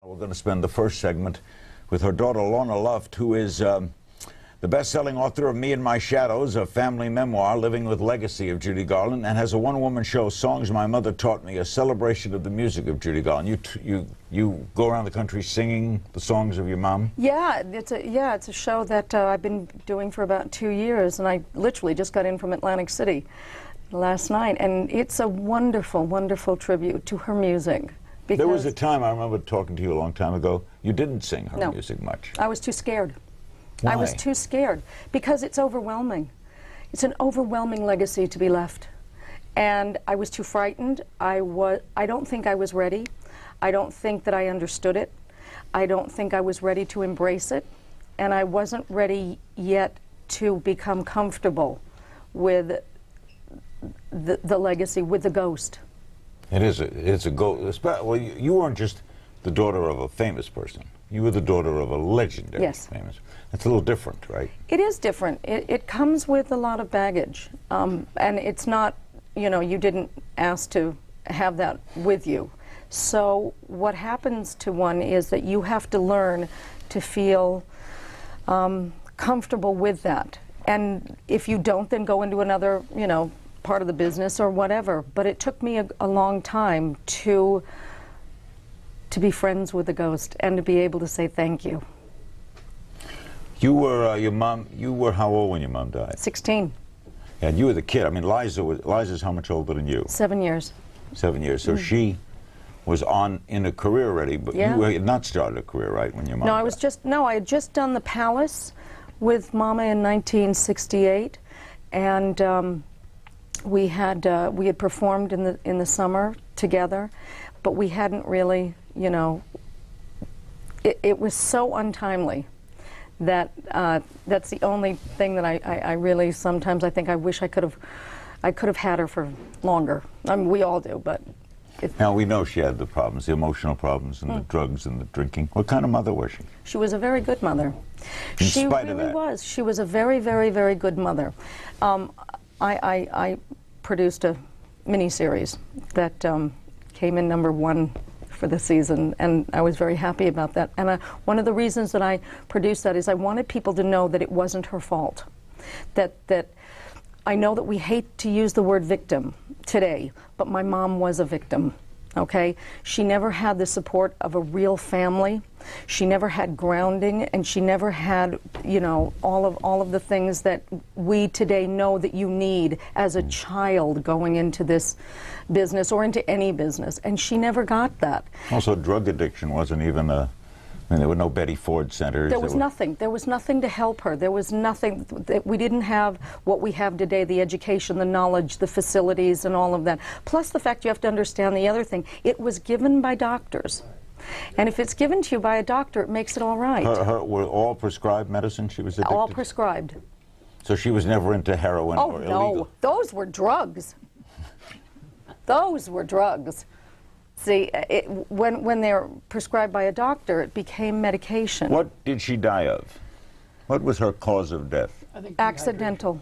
We're going to spend the first segment with her daughter, Lorna Luft, who is the best-selling author of Me and My Shadows, a family memoir, Living with Legacy of Judy Garland, and has a one-woman show, Songs My Mother Taught Me, a celebration of the music of Judy Garland. You go around the country singing the songs of your mom? Yeah, it's a show that I've been doing for about 2 years, and I literally just got in from Atlantic City last night, and it's a wonderful, wonderful tribute to her music. There was a time, I remember talking to you a long time ago, you didn't sing her music much. I was too scared. Why? I was too scared because it's overwhelming. It's an overwhelming legacy to be left. And I was too frightened. I don't think I was ready. I don't think that I understood it. I don't think I was ready to embrace it. And I wasn't ready yet to become comfortable with the legacy, with the ghost. It's a ghost. Well, you weren't just the daughter of a famous person. You were the daughter of a legendary famous. It's a little different, right? It is different. It comes with a lot of baggage. And it's not, you know, you didn't ask to have that with you. So what happens to one is that you have to learn to feel comfortable with that. And if you don't, then go into another, you know, part of the business or whatever. But it took me a long time to be friends with the ghost and to be able to say thank you. You were your mom. You were how old when your mom died? 16. And you were the kid. I mean, Liza's how much older than you? 7 years. 7 years. So she was in a career already, but you had not started a career, right, when your mom died? I had just done The Palace with Mama in 1968, and we had performed in the summer together, but we hadn't really, you know, it was so untimely that that's the only thing that I really sometimes I think I wish I could have had her for longer. I mean, we all do, but. Now we know she had the problems, the emotional problems, and the drugs and the drinking. What kind of mother was she? She was a very good mother. She really was. She was a very, very, very good mother. I produced a miniseries that came in #1 for the season, and I was very happy about that. And one of the reasons that I produced that is I wanted people to know that it wasn't her fault. That I know that we hate to use the word victim today, but my mom was a victim. Okay, she never had the support of a real family. She never had grounding, and she never had, you know, all of the things that we today know that you need as a child going into this business or into any business. And she never got that. Also, drug addiction wasn't even a. I mean, there were no Betty Ford centers. There was nothing. There was nothing to help her. There was nothing. We didn't have what we have today, the education, the knowledge, the facilities, and all of that. Plus the fact you have to understand the other thing. It was given by doctors. And if it's given to you by a doctor, it makes it all right. Were all prescribed medicine she was addicted all to? prescribed. So she was never into heroin or illegal? Oh, no. Those were drugs. Those were drugs. See, when they're prescribed by a doctor, it became medication. What did she die of? What was her cause of death? I think accidental.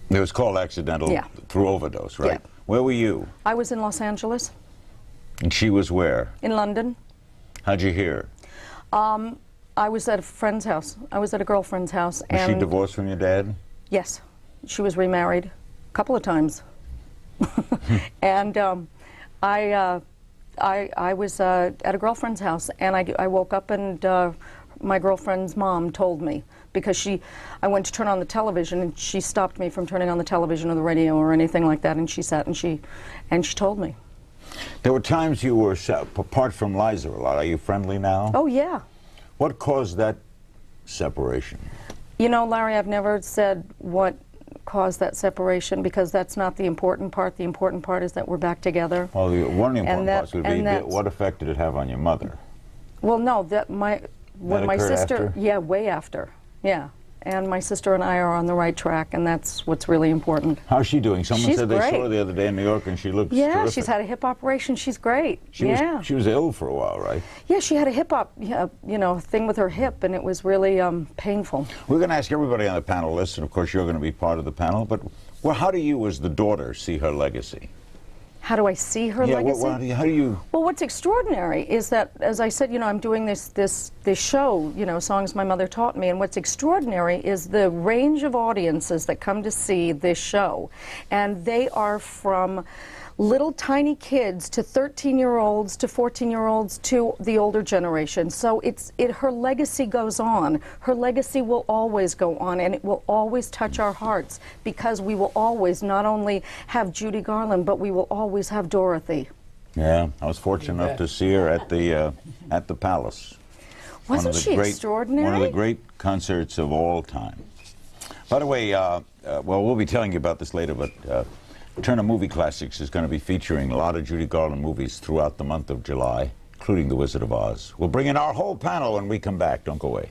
It was called accidental through overdose, right? Yeah. Where were you? I was in Los Angeles. And she was where? In London. How'd you hear? I was at a friend's house. I was at a girlfriend's house. Was she divorced from your dad? Yes. She was remarried a couple of times. And I was at a girlfriend's house, and I woke up, and my girlfriend's mom told me, because I went to turn on the television, and she stopped me from turning on the television or the radio or anything like that, and she sat and she told me. There were times you were, apart from Liza a lot, are you friendly now? Oh, yeah. What caused that separation? You know, Larry, I've never said what caused that separation, because that's not the important part. The important part is that we're back together. Well, one of the important parts would be what effect did it have on your mother? Well, no, when my sister, after? Way after, and my sister and I are on the right track, and that's what's really important. How's she doing? Someone she's said they great. saw her the other day in New York, and she looks terrific. She's had a hip operation. She's great. She was ill for a while, right? Yeah, she had a hip thing with her hip, and it was really painful. We're going to ask everybody on the panel list, and of course you're going to be part of the panel, but how do you, as the daughter, see her legacy? how do I see her Yeah, legacy? how do you... Well, what's extraordinary is that, as I said, you know, I'm doing this show, you know, Songs My Mother Taught Me, and what's extraordinary is the range of audiences that come to see this show, and they are from little tiny kids to 13-year-olds to 14-year-olds to the older generation. So her legacy goes on. Her legacy will always go on, and it will always touch our hearts, because we will always not only have Judy Garland, but we will always have Dorothy. Yeah, I was fortunate enough to see her at the Palace. Wasn't she extraordinary? One of the great concerts of all time. By the way, well, we'll be telling you about this later, but Turner Movie Classics is going to be featuring a lot of Judy Garland movies throughout the month of July, including The Wizard of Oz. We'll bring in our whole panel when we come back. Don't go away.